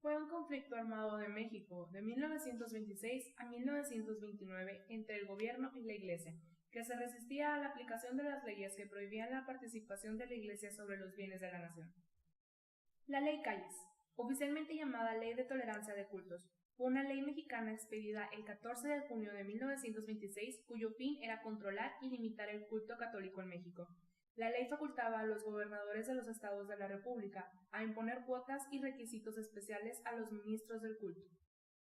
fue un conflicto armado de México de 1926 a 1929 entre el gobierno y la Iglesia, que se resistía a la aplicación de las leyes que prohibían la participación de la Iglesia sobre los bienes de la nación. La Ley Calles, oficialmente llamada Ley de Tolerancia de Cultos, fue una ley mexicana expedida el 14 de junio de 1926, cuyo fin era controlar y limitar el culto católico en México. La ley facultaba a los gobernadores de los estados de la República a imponer cuotas y requisitos especiales a los ministros del culto.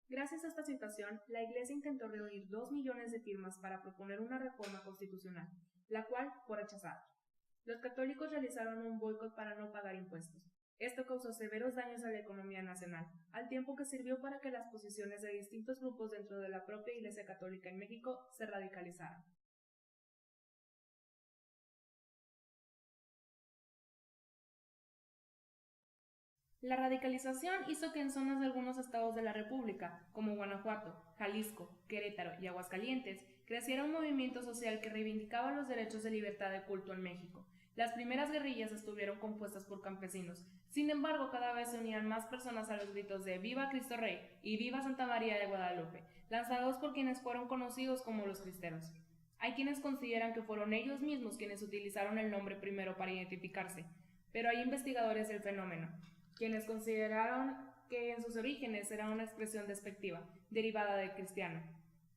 Gracias a esta situación, la Iglesia intentó reunir 2 millones de firmas para proponer una reforma constitucional, la cual fue rechazada. Los católicos realizaron un boicot para no pagar impuestos. Esto causó severos daños a la economía nacional, al tiempo que sirvió para que las posiciones de distintos grupos dentro de la propia Iglesia Católica en México se radicalizaran. La radicalización hizo que en zonas de algunos estados de la República, como Guanajuato, Jalisco, Querétaro y Aguascalientes, creciera un movimiento social que reivindicaba los derechos de libertad de culto en México. Las primeras guerrillas estuvieron compuestas por campesinos. Sin embargo, cada vez se unían más personas a los gritos de ¡Viva Cristo Rey! Y ¡Viva Santa María de Guadalupe!, lanzados por quienes fueron conocidos como los cristeros. Hay quienes consideran que fueron ellos mismos quienes utilizaron el nombre primero para identificarse, pero hay investigadores del fenómeno quienes consideraron que en sus orígenes era una expresión despectiva, derivada del cristiano.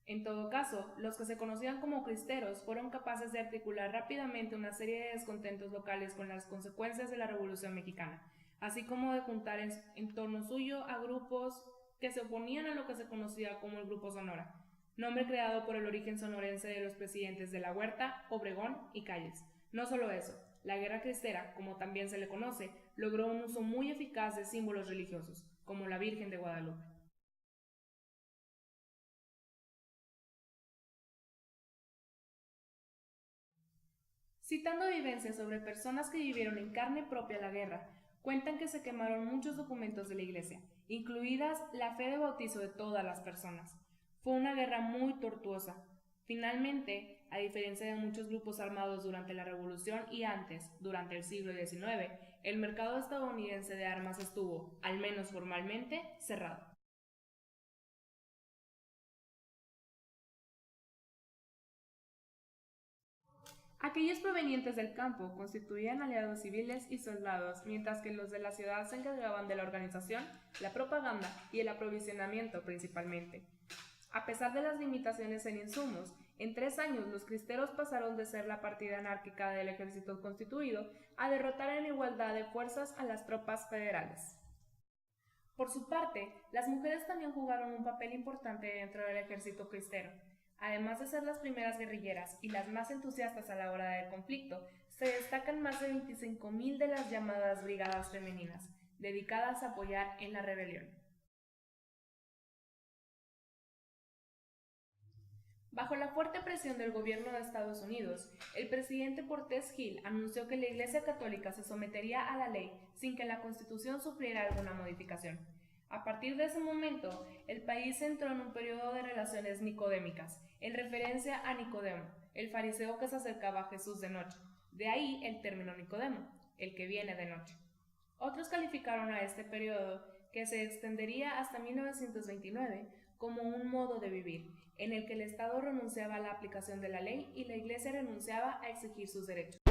En todo caso, los que se conocían como cristeros fueron capaces de articular rápidamente una serie de descontentos locales con las consecuencias de la Revolución Mexicana, así como de juntar en torno suyo a grupos que se oponían a lo que se conocía como el Grupo Sonora, nombre creado por el origen sonorense de los presidentes de La Huerta, Obregón y Calles. No solo eso, la Guerra Cristera, como también se le conoce, logró un uso muy eficaz de símbolos religiosos, como la Virgen de Guadalupe. Citando vivencias sobre personas que vivieron en carne propia la guerra, cuentan que se quemaron muchos documentos de la Iglesia, incluidas la fe de bautizo de todas las personas. Fue una guerra muy tortuosa. Finalmente, a diferencia de muchos grupos armados durante la Revolución y antes, durante el siglo XIX, el mercado estadounidense de armas estuvo, al menos formalmente, cerrado. Aquellos provenientes del campo constituían aliados civiles y soldados, mientras que los de la ciudad se encargaban de la organización, la propaganda y el aprovisionamiento principalmente. A pesar de las limitaciones en insumos, en 3 años los cristeros pasaron de ser la partida anárquica del ejército constituido a derrotar en igualdad de fuerzas a las tropas federales. Por su parte, las mujeres también jugaron un papel importante dentro del ejército cristero. Además de ser las primeras guerrilleras y las más entusiastas a la hora del conflicto, se destacan más de 25,000 de las llamadas brigadas femeninas, dedicadas a apoyar en la rebelión. Bajo la fuerte presión del gobierno de Estados Unidos, el presidente Portes Gil anunció que la Iglesia Católica se sometería a la ley sin que la Constitución sufriera alguna modificación. A partir de ese momento, el país entró en un periodo de relaciones nicodémicas, en referencia a Nicodemo, el fariseo que se acercaba a Jesús de noche. De ahí el término Nicodemo, el que viene de noche. Otros calificaron a este periodo, que se extendería hasta 1929, como un modo de vivir, en el que el Estado renunciaba a la aplicación de la ley y la Iglesia renunciaba a exigir sus derechos.